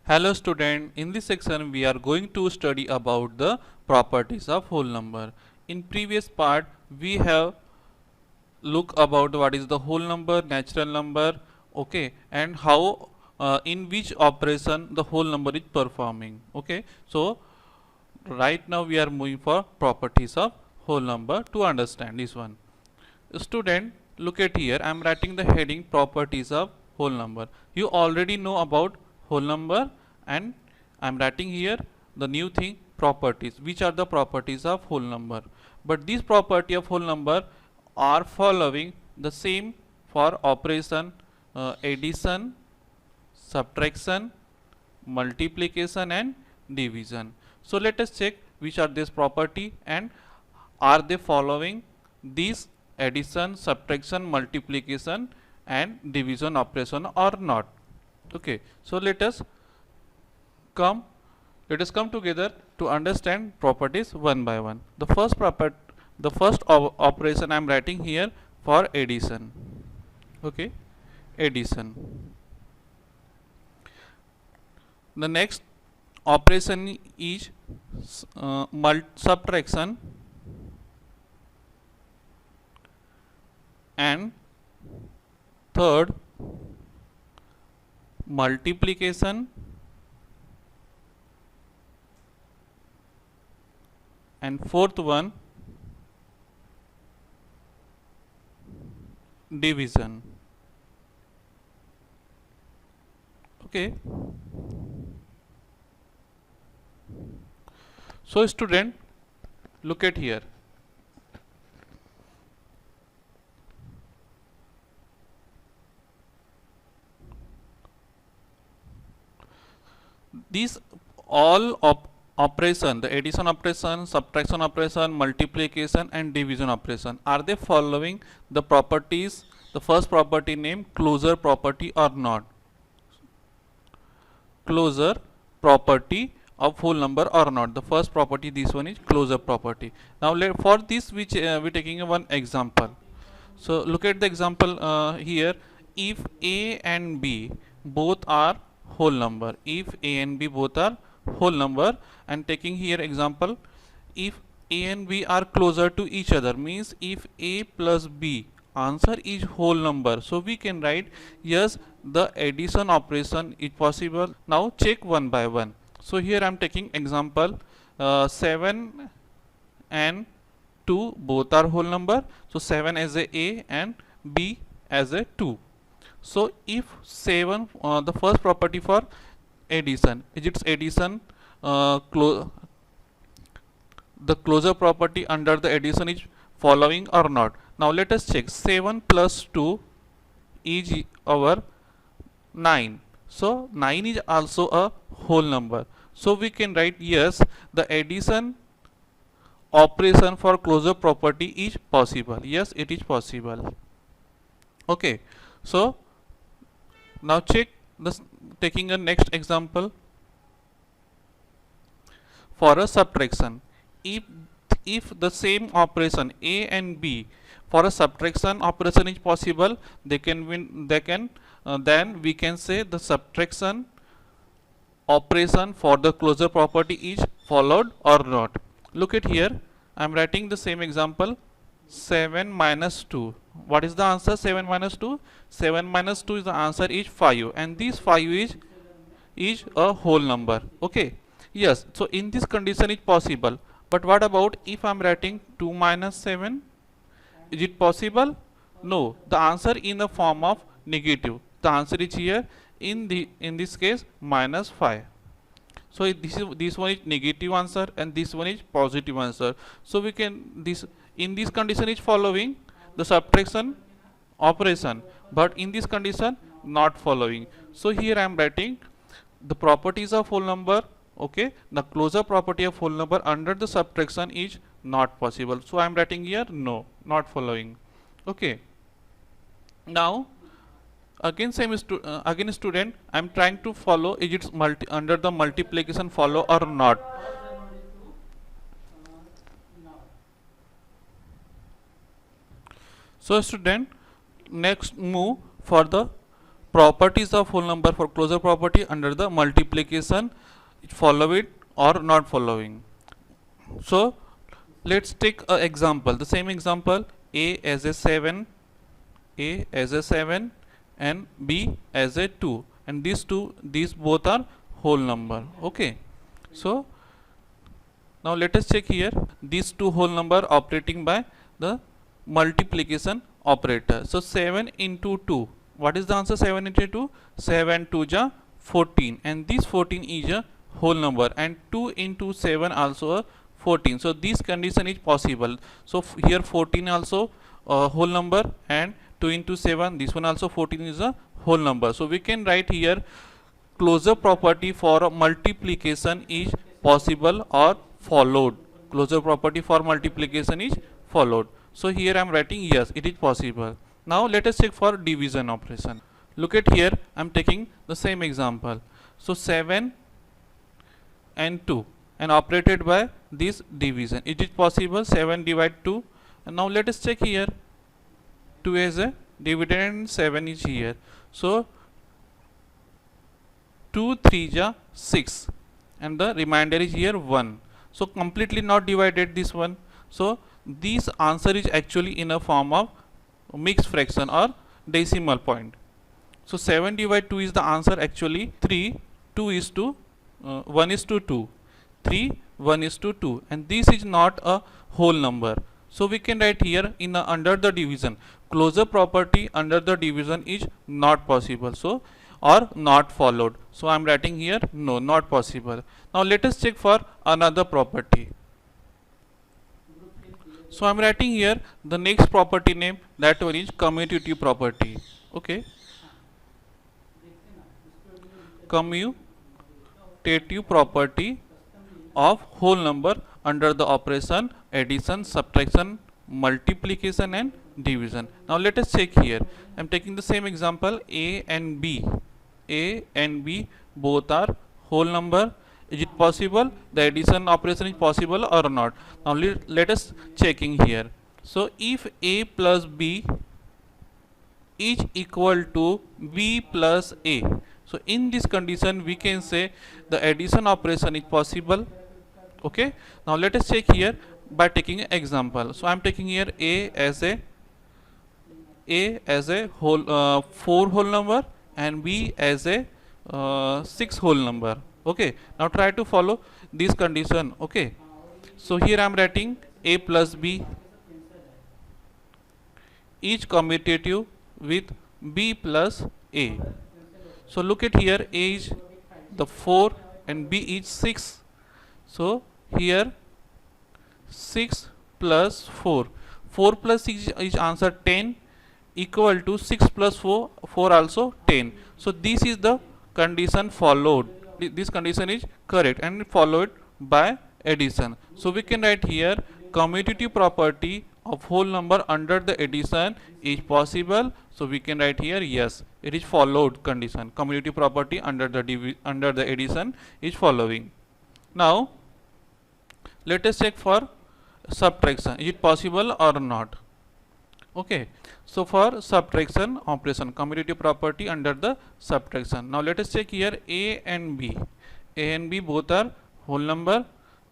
Hello student, in this section we are going to study about the properties of whole number. In previous part we have look about what is the whole number, natural number, okay, and how in which operation the whole number is performing. Okay, so right now we are moving for properties of whole number to understand this one. Student, look at here, I am writing the heading properties of whole number. You already know about whole number, and I am writing here the new thing, properties. Which are the properties of whole number? But this property of whole number are following the same for operation, addition, subtraction, multiplication and division. So let us check which are these property and are they following these addition, subtraction, multiplication and division operation or not. Okay, so let us come together to understand properties one by one. The first operation I am writing here for addition. Okay, addition. The next operation is subtraction, and third multiplication, and fourth one division. Okay, so student, look at here. These all operation, the addition operation, subtraction operation, multiplication and division operation, are they following the properties, the first property named closure property or not? Closure property of whole number or not? The first property, this one is closure property. Now for this which we taking one example. So look at the example here. If A and B both are whole number, if A and B both are whole number, and taking here example, if A and B are closer to each other, means if A plus B answer is whole number, so we can write yes, the addition operation is possible. Now check one by one. So here I am taking example 7 and 2 both are whole number, so 7 as a and B as a 2. So if 7, the first property for addition, is its addition the closure property under the addition is following or not? Now let us check. 7 plus 2 is our 9. So 9 is also a whole number. So we can write yes, the addition operation for closure property is possible. Yes, it is possible. Okay, so now check this, taking a next example for a subtraction. If the same operation A and B for a subtraction operation is possible, then we can say the subtraction operation for the closure property is followed or not. Look at here, I am writing the same example. 7 minus 2. What is the answer? 7 minus 2. 7 minus 2 is the answer is 5, and this 5 is a whole number. Okay. Yes. So in this condition is possible. But what about if I am writing 2 minus 7? Is it possible? No. The answer in the form of negative. The answer is here in this case minus 5. So this one is negative answer and this one is positive answer. So we can in this condition is following the subtraction operation, but in this condition not following. So here I am writing the properties of whole number. Okay, the closure property of whole number under the subtraction is not possible. So I am writing here no, not following. Okay. Now again again student, I am trying to follow is it under the multiplication follow or not. So student, next move for the properties of whole number for closure property under the multiplication, follow it or not following. So let's take an example, the same example, a as a 7, a as a 7 and b as a 2, and these both are whole number. Okay, so now let us check here these two whole number operating by the multiplication operator. So 7 into 2, what is the answer? 7 into 2, 7 2 ja 14, and this 14 is a whole number, and 2 into 7 also a 14. So this condition is possible. So here 14 also a whole number, and 2 into 7, this one also 14 is a whole number. So we can write here closure property for multiplication is possible or followed. Closure property for multiplication is followed. So here I am writing yes, it is possible. Now let us check for division operation. Look at here, I am taking the same example. So 7 and 2 and operated by this division. It is possible, 7 divide 2. And now let us check here, 2 is a dividend and 7 is here. So 2 3 ja 6 and the remainder is here 1. So completely not divided this one. So this answer is actually in a form of mixed fraction or decimal point. So 7 divide 2 is the answer actually 3, 2 is to 1 is to 2, 3, 1 is to 2, and this is not a whole number. So we can write here in the under the division, closure property under the division is not possible, so or not followed. So I am writing here no, not possible. Now let us check for another property. So I am writing here the next property name, that one is commutative property. Okay, commutative property of whole number under the operation addition, subtraction, multiplication and division. Now let us check here. I am taking the same example, a and b. A and b both are whole number. Is it possible? The addition operation is possible or not? Now let us checking here. So if a plus b is equal to b plus a, so in this condition we can say the addition operation is possible. Okay, now let us check here by taking an example. So I am taking here a as a whole 4 whole number and b as a 6 whole number. Okay, now try to follow this condition. Okay, so here I am writing a plus b is commutative with b plus a. So look at here, a is the 4 and b is 6. So here 6 plus 4, 4 plus 6 is answer 10, equal to 6 plus 4, 4 also 10. So this is the condition followed. This condition is correct and followed by addition. So we can write here commutative property of whole number under the addition is possible. So we can write here yes, it is followed condition. Commutative property under the addition is following. Now let us check for subtraction. Is it possible or not? Okay, so for subtraction operation, commutative property under the subtraction. Now let us check here a and b. A and b both are whole number,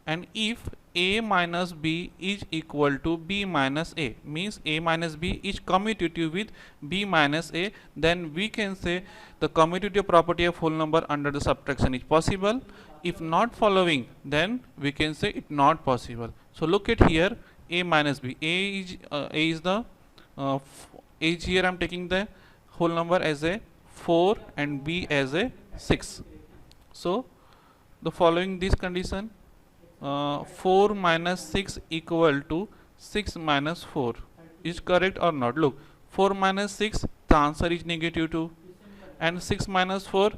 and if a minus b is equal to b minus a, means a minus b is commutative with b minus a, then we can say the commutative property of whole number under the subtraction is possible. If not following, then we can say it not possible. So look at here, a minus b. A is the here I am taking the whole number as a 4 and b as a 6. So the following this condition, 4 minus 6 equal to 6 minus 4 is correct or not? Look, 4 minus 6, the answer is negative 2, and 6 minus 4,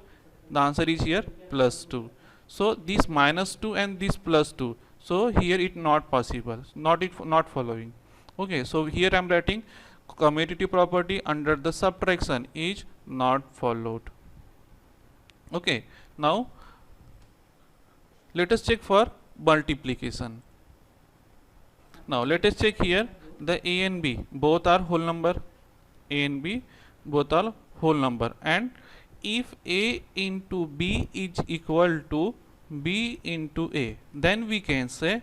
the answer is here plus 2. So this minus 2 and this plus 2, so here it not possible, not following. Okay, so here I am writing commutative property under the subtraction is not followed. Okay, now let us check for multiplication. Now let us check here the a and b both are whole number. A and b both are whole number, and if A into B is equal to B into A, then we can say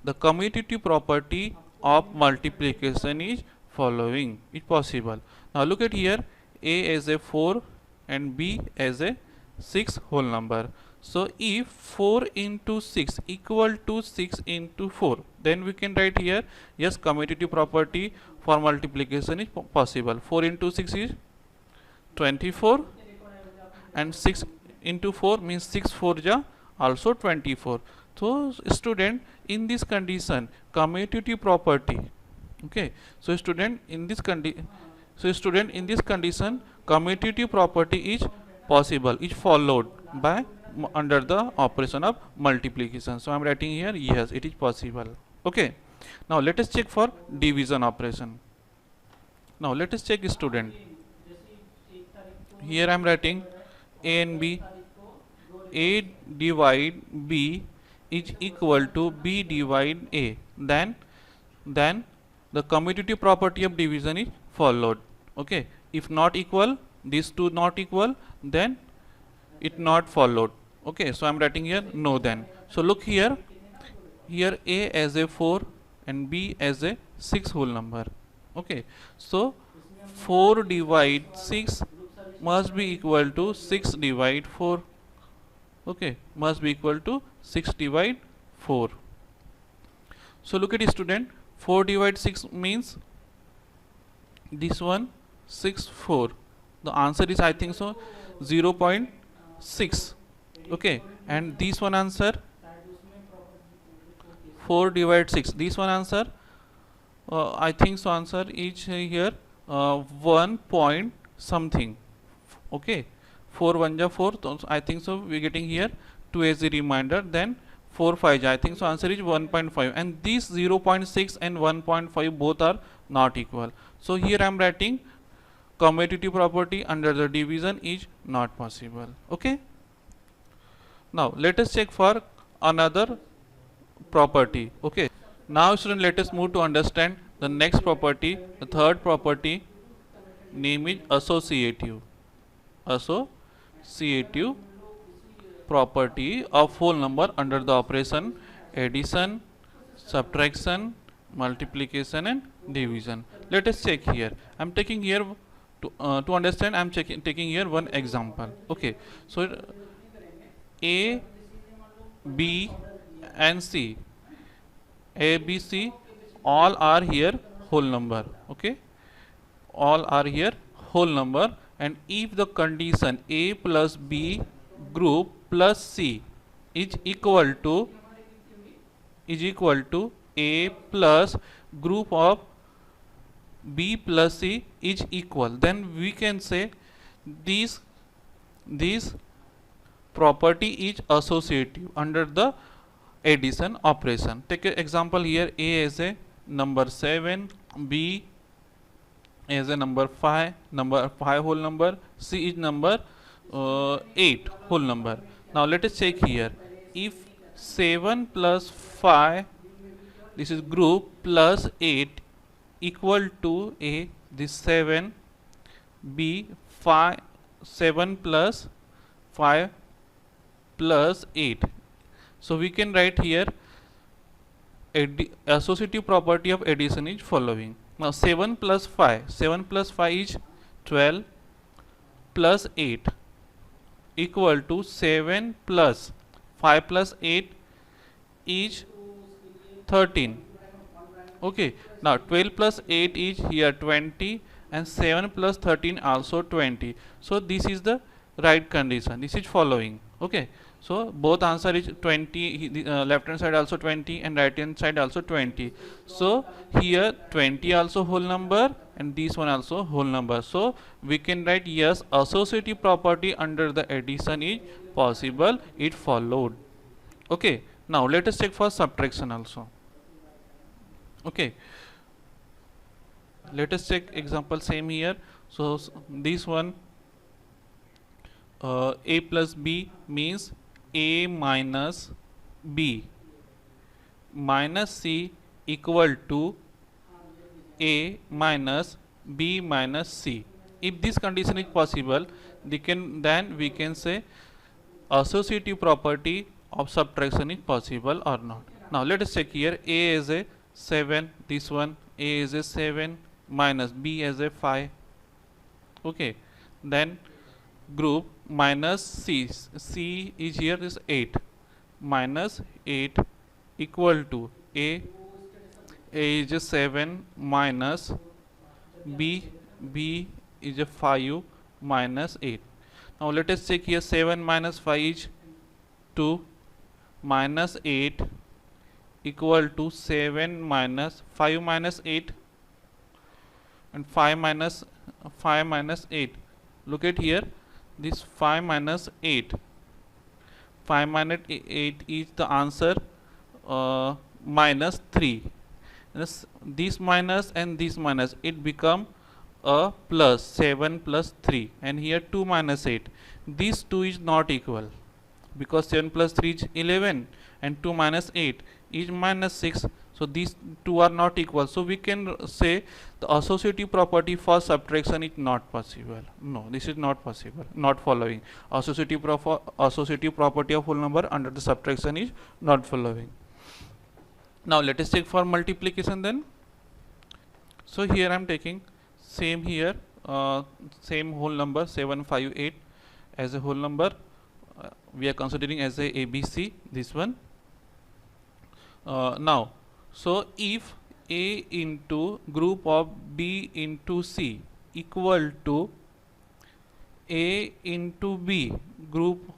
the commutative property of multiplication is following is possible. Now look at here, A as a 4 and B as a 6 whole number. So if 4 into 6 equal to 6 into 4, then we can write here, yes, commutative property for multiplication is possible. 4 into 6 is 24 and 6 into 4 means 6 4 ja also 24. So student, in this condition commutative property, okay, so student in this condition commutative property is possible, is followed by under the operation of multiplication. So I am writing here, yes, it is possible. Okay, now let us check for division operation. Now let us check, student. Here I am writing A and B. A divide B is equal to B divide A. Then the commutative property of division is followed. Okay, if not equal, these two not equal, then it not followed. Okay, so I am writing here no then. So look here, A as a 4 and B as a 6 whole number. Okay, so 4 divide 6 must be equal to 6 divide 4. Okay, must be equal to 6 divide 4. So look at it, student, 4 divide 6 means this one 6 4. The answer is, I think so, 0.6. Okay, and this one answer 4 divide 6. This one answer, I think so, answer is here 1 point something. Okay, 4 1 ja 4. So I think so we are getting here 2 as a reminder. Then 4 5 ja, I think so answer is 1.5. And these 0.6 and 1.5 both are not equal. So here I am writing commutative property under the division is not possible. Okay. Now let us check for another property. Okay. Now student, let us move to understand the next property. The third property name is associative. Associative property of whole number under the operation addition, subtraction, multiplication and division. Let us check here. I am taking here to understand, I am taking here one example. Okay, so A, B and C, A, B, C, all are here whole number. Okay, all are here whole number, and if the condition A plus B group plus C is equal to A plus group of B plus C is equal, then we can say this property is associative under the addition operation. Take an example here, A as a number 7, B as a number 5 whole number, C is number 8 whole number. Now let us check here, if 7 plus 5, this is group, plus 8 equal to A, this 7, B 5, 7 plus 5 plus 8. So we can write here associative property of addition is following. Now 7 plus 5 is 12 plus 8 equal to 7 plus 5 plus 8 is 13. Okay, now 12 plus 8 is here 20 and 7 plus 13 also 20. So this is the right condition, this is following. Okay, so both answer is 20, left hand side also 20 and right hand side also 20. So here 20 also whole number and this one also whole number. So we can write, yes, associative property under the addition is possible, it followed. Okay, now let us check for subtraction also. Okay, let us check example same here. So this one A plus B means A minus B minus C equal to A minus B minus C. If this condition is possible, then we can say associative property of subtraction is possible or not. Now let us check here. A is a 7, this one A is a 7 minus B as a 5. Okay, then group minus C is here is 8 minus 8 equal to A is a 7 minus B is a 5 minus 8. Now let us check here. 7 minus 5 is 2 minus 8 equal to 7 minus 5 minus 8 and 5 minus 8. Look at here, this 5 minus 8. 5 minus 8 is the answer minus 3. This minus and this minus, it become a plus 7 plus 3, and here 2 minus 8. These two is not equal because 7 plus 3 is 11 and 2 minus 8 is minus 6. So these two are not equal. So we can say the associative property for subtraction is not possible. No, this is not possible. Not following. Associative property of whole number under the subtraction is not following. Now let us check for multiplication then. So here I am taking same here, same whole number 758 as a whole number. We are considering as a ABC, this one. Now, so if A into group of B into C equal to A into B group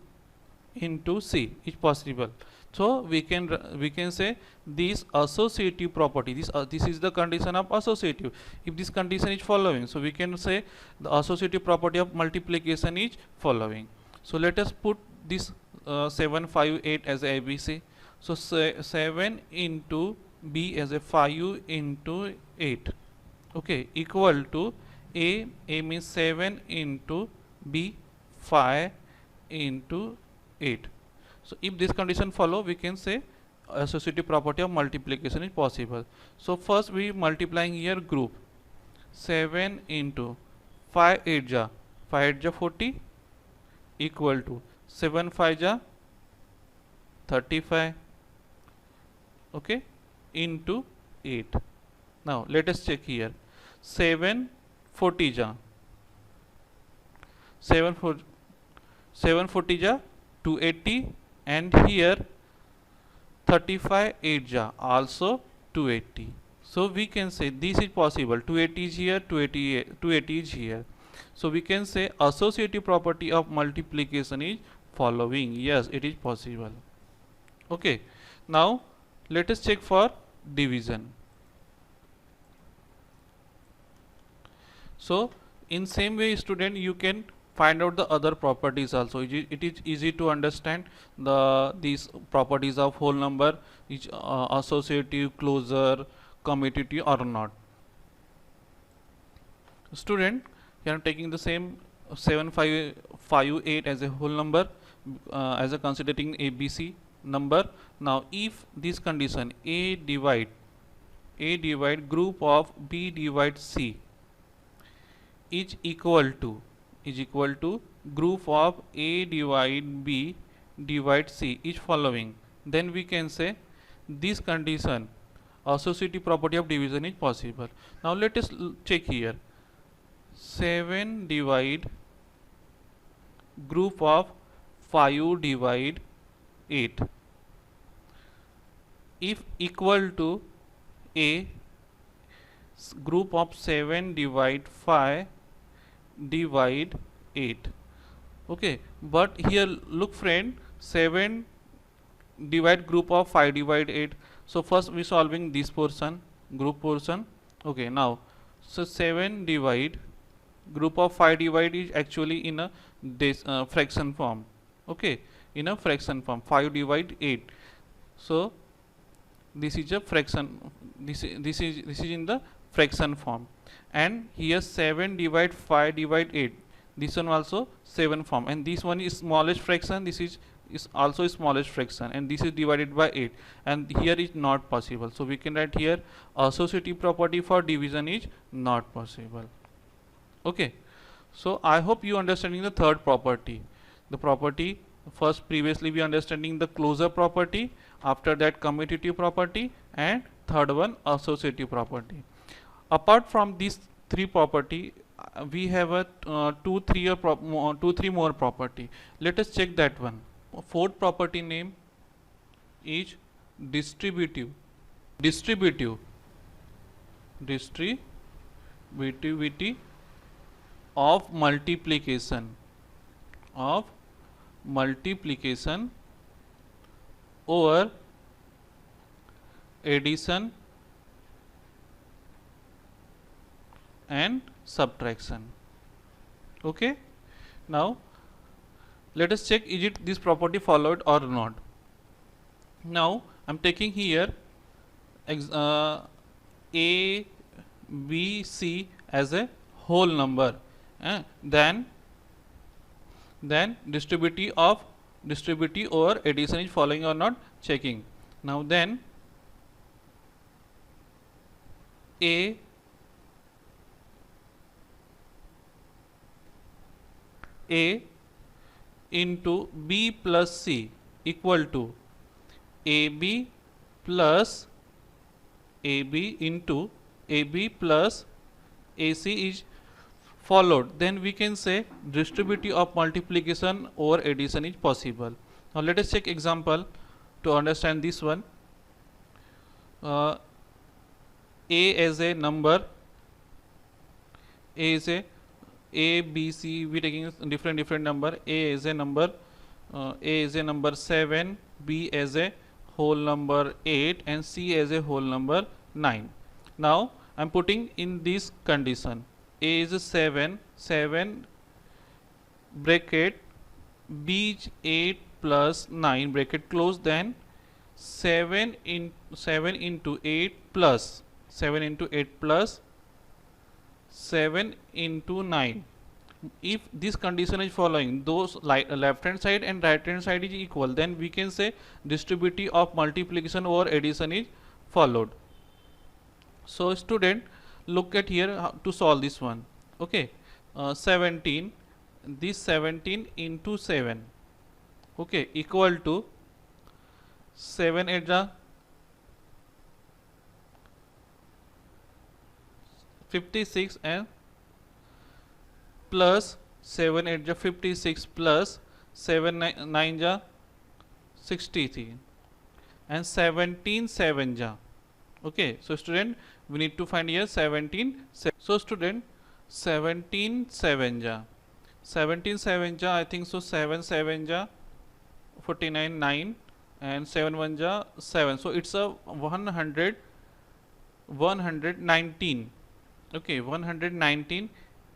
into C is possible. So we can say this associative property, this is the condition of associative. If this condition is following, so we can say the associative property of multiplication is following. So let us put this 758 as a ABC. So 7 into B as a 5 into 8, okay, equal to A means 7 into B 5 into 8. So if this condition follow, we can say associative property of multiplication is possible. So first we multiplying here group 7 into 5 8 ja 5 8 ja 40 equal to 7 5 ja 35, okay, into 8. Now let us check here. 7 40 ja 740 ja 280, and here 35 8 ja also 280. So we can say this is possible. 280 is here, 280 is here. So we can say associative property of multiplication is following. Yes, it is possible. Okay, now let us check for division. So in same way, student, you can find out the other properties also. It is easy to understand these properties of whole number, is associative, closure, commutative or not. Student, you are taking the same 758 as a whole number, as a considering ABC number. Now if this condition A divide group of B divide C is equal to group of A divide B divide C is following, then we can say this condition associative property of division is possible. Now let us check here. 7 divide group of 5 divide 8 if equal to A group of 7 divide 5 divide 8. Okay, but here look friend, 7 divide group of 5 divide 8. So first we solving this portion, group portion. Okay, now so 7 divide group of 5 divide is actually in a fraction form. Okay, in a fraction form, 5 divide 8. So this is a fraction, this is in the fraction form, and here 7 divide 5 divide 8, this one also 7 form, and this one is smallest fraction, this is also smallest fraction, and this is divided by 8, and here is not possible. So we can write here associative property for division is not possible. Okay, So I hope you understanding the third property. The property first previously we understanding the closure property, after that commutative property, and third one associative property. Apart from these three property, we have a two three more property. Let us check that one. Fourth property name is distributive. Distributive. Distributivity of multiplication over addition and subtraction. Okay, now let us check is it this property followed or not. Now I'm taking here a b c as a whole number, then distributive over addition is following or not, checking. Now then a into b plus c equal to ab plus ab into ab plus ac is followed, then we can say distributive of multiplication over addition is possible. Now let us check example to understand this one. A as a number, a b c, we taking different number. A as a number, a as a number 7, b as a whole number 8, and c as a whole number 9. Now I am putting in this condition. A is 7 bracket, b is 8 plus 9 bracket close, then 7 into 8 plus 7 into 9. If this condition is following, those left hand side and right hand side is equal, then we can say distributive of multiplication over addition is followed. So student, look at here how to solve this one. Okay, 17, this 17 into 7, okay, equal to 7 8 ja 56 and plus 7 8 ja 56 plus 7 9 ja 63 and 17 7 ja. Okay, so student, we need to find here 17. So student, 17 7 ja 17 7 ja, I think so 7 7 ja 49 9 and 7 1 ja 7, so it's a 119. Okay, 119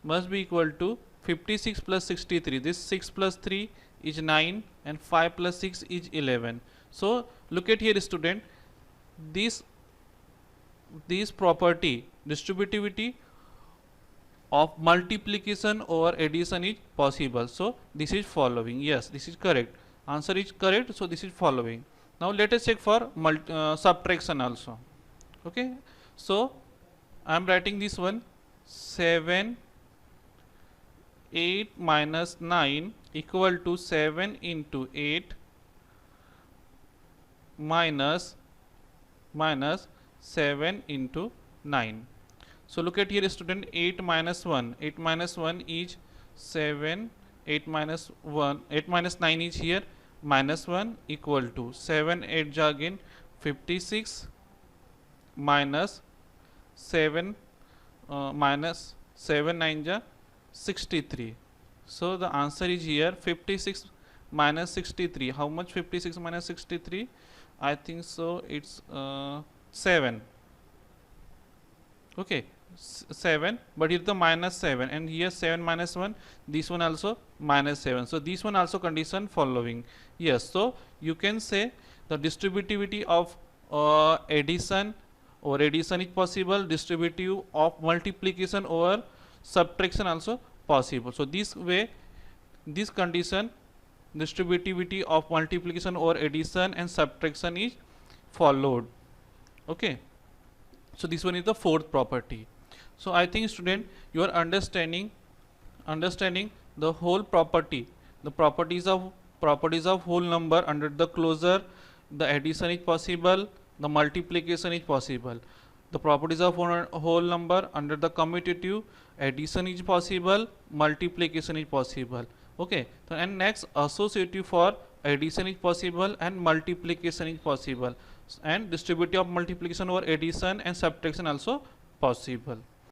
must be equal to 56 plus 63. This 6 plus 3 is 9 and 5 plus 6 is 11. So look at here student, this property distributivity of multiplication over addition is possible. So this is following. Yes, this is correct. Answer is correct. So this is following. Now let us check for subtraction also. Okay, so I am writing this one. 7 8 minus 9 equal to 7 into 8 minus 7 into 9. So look at here student, 8 minus 1 is 7, 8 minus 9 is here minus 1 equal to 7 8 ja again 56 minus 7 minus 7 9 ja 63. So the answer is here 56 minus 63. How much 56 minus 63? I think so it's 7. Okay, 7, but here the minus 7 and here 7 minus 1, this one also minus 7. So this one also condition following. Yes, so you can say the distributivity of addition or addition is possible, distributive of multiplication or subtraction also possible. So this way, this condition distributivity of multiplication or addition and subtraction is followed. Okay, so this one is the fourth property. So I think student, you are understanding understanding the whole property, the properties of whole number under the closure, the addition is possible, the multiplication is possible. The properties of whole number under the commutative, addition is possible, multiplication is possible. Okay, so and next associative, for addition is possible and multiplication is possible, and distributive of multiplication over addition and subtraction also possible.